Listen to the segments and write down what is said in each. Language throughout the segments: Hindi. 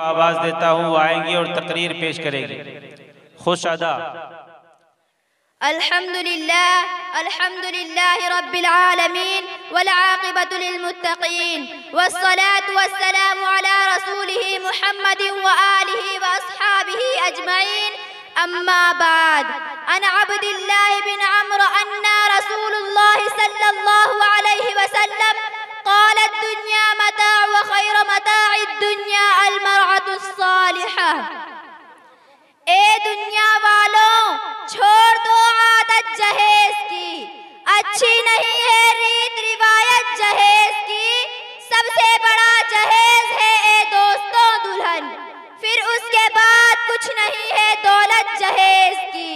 आवाज़ देता हूँ, वो आएंगी और तकरीर पेश करेंगी। खुश अदा। अल्हम्दुलिल्लाह रब्बिल आलमीन वल आक़िबतु लिल मुत्तक़ीन वस्सलातु वस्सलामु अला रसूलिही मुहम्मदिन व आलिही व अस्हाबिही अजमईन। अम्मा बाद। अन अब्दिल्लाह बिन अम्र अन्ना रसूलुल्लाह सल्लल्लाहु अलैहि वसल्लम क़ालत दुन्या मताअ व खैर मताअद दुन्या अल मरअतुस सालिहा। ए दुनिया वालों, छोड़ दो आदत जहेज की, अच्छी नहीं है रीत रिवायत जहेज की। सबसे बड़ा जहेज है ए दोस्तों दुल्हन, फिर उसके बाद कुछ नहीं है दौलत जहेज की।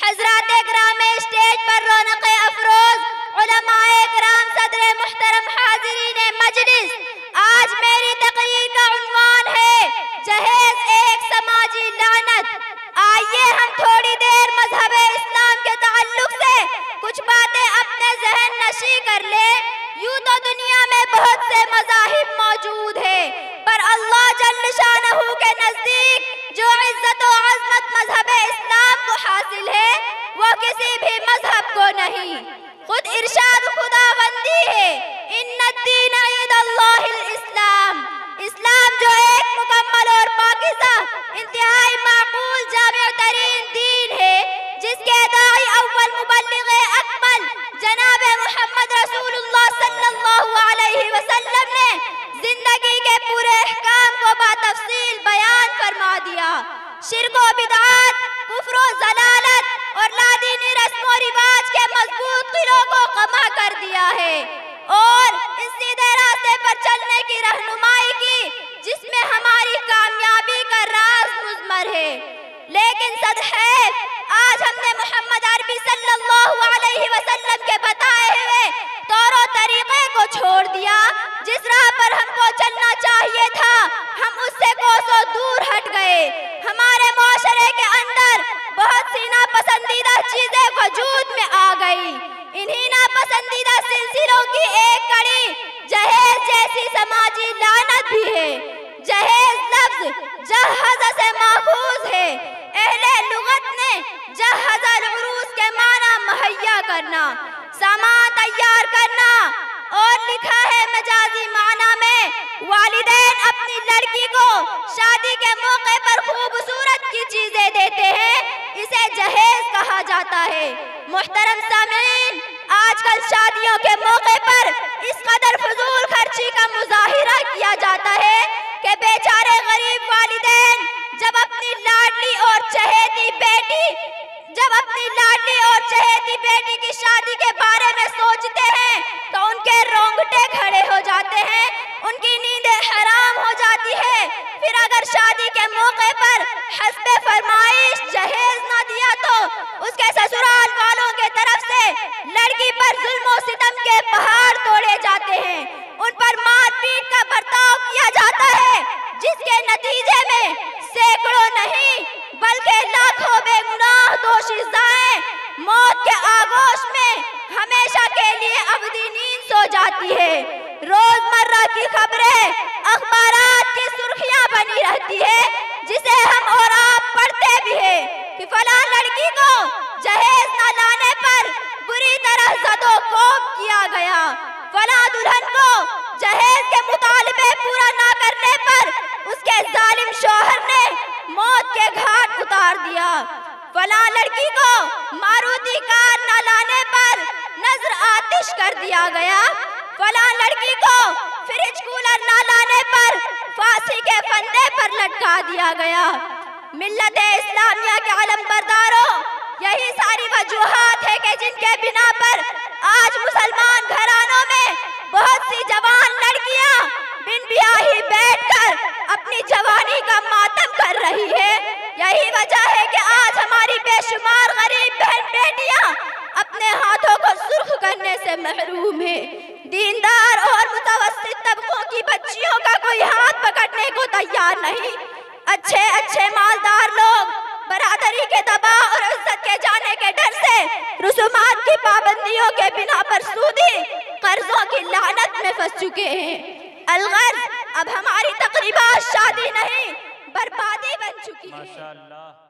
हजरात ग्राम स्टेज पर रौनक अफरोज उलमाए किराम, सदर मुहतरम, हाजिरीन मजलिस, आज मेरी तकरीर का उन्वान है जहेज एक समाजी लानत। आइए हम थोड़ी देर मजहब इस्लाम के ताल्लुक से कुछ बातें अपने जहन नशी कर ले। यूं तो दुनिया में बहुत से मज़ाहिब मौजूद है, पर अल्लाह जल्ल शानहू के नजदीक जो इज्जत व अज़मत मजहब इस्लाम को हासिल है, वो किसी भी मजहब को नहीं। खुद इरशाद खुदावंदी है, इन्नद्दीन इंदल्लाहिल इस्लाम। इस्लाम जो एक मुकम्मल और पाकीज़ा, इंतहाई माकूल, जामिअ तरीन दीन है, जिसके दाई अव्वल मुबल्लिग़ अकमल जनाब मोहम्मद रसूलुल्लाह सल्लल्लाहु अलैहि वसल्लम ने जिंदगी के पूरे अहकाम को बातफसील बयान फरमा दिया। शिर्क व बिदअत, कुफ्र व ज़लालत और लादीनी रस्म व रिवाज के मजबूत किलों को कमा कर दिया है और इस सीधे रास्ते पर चलने की रहनुमाई की, जिसमें हमारी कामयाबी का राज मुज़मर है। लेकिन सदहै आज हमने मोहम्मद अरबी सल्लल्लाहु अलैहि वसल्लम के बताए हुए तौर तरीक़े को छोड़ दिया। जिस राह पर हमको चलना चाहिए था, हम उससे कोसों दूर हट गए। हमारे मुआशरे के अंदर बहुत सी नापसंदीदा चीजें वजूद में आ गई। इन्हीं नापसंदीदा सिलसिलों की एक कड़ी जहेज जैसी समाजी लानत भी है। जहेज लफ्ज़ जहज़ से माखूज़ है। अहले लुगत ने जहज़ल उरूस के माना मुहैया करना, सामान तैयार करना, और लिखा है मजाजी माना में वालिदैन अपनी लड़की को शादी के मौके पर खूबसूरत की चीजें देते हैं, इसे जहेज कहा जाता है। मुहतरम सामीन, आजकल शादियों के मौके पर इस कदर फजूल खर्ची का मुजाहिरा किया जाता है कि बेचारे गरीब वालिदैन जब अपनी लाडली और चहेती बेटी की शादी के बारे में सोचते हैं तो उनके रोंगटे खड़े हो जाते हैं, उनकी नींदें हराम हो जाती है। फिर अगर शादी के मौके पर हस्बे फरमाइश जहेज ना दिया तो उसके ससुराल वालों के तरफ से लड़की पर जुल्म और सितम के पहाड़ तोड़े जाते हैं, उन पर मारपीट का बर्ताव किया जाता है, जिसके नतीजे में सैकड़ों नहीं बल्कि लाखों बेगुनाह दोषीज़ाएं मौत के आगोश में हमेशा के लिए अबदी नींद सो जाती है। रोजमर्रा की खबरें, अखबारात की सुर्खियां बनी रहती है, जिसे हम और आप पढ़ते भी हैं कि फलां लड़की को जहेज न लाने पर बुरी तरह ज़दो-कोब किया गया, फलां दुल्हन को जहेज के मुतालिबे पूरा न करने पर उसके जालिम शौहर ने मौत के घाट उतार दिया, फलां लड़की को मारुति कार न लाने पर नजर आतिश कर दिया गया, फलां लड़की को फ्रिज कूलर न लाने पर फांसी के फंदे पर लटका दिया गया। मिल्लत इस्लामिया के अलमबरदारों, यही सारी वजूहात है कि जिनके बिना पर आज मुसलमान घरानों में बहुत सी जवान लड़कियां बिन ब्याही बैठकर अपनी जवानी का मातम कर रही है। यही वजह है कि आज हमारी बेशुमार गरीब बहन बेटियां अपने हाथों को सुर्ख करने से महरूम है। दीनदार और मुतवस्सित तबकों की बच्चियों का कोई हाथ पकड़ने को तैयार नहीं। अच्छे अच्छे मालदार लोग बरादरी के दबाव और इज्जत के जाने के डर से रुसूमात की पाबंदियों के बिना पर सूदी कर्जों की लानत में फंस चुके हैं। अलगर्ज अब हमारी तकरीबात शादी नहीं बर्बादी बन चुकी है। माशाअल्लाह।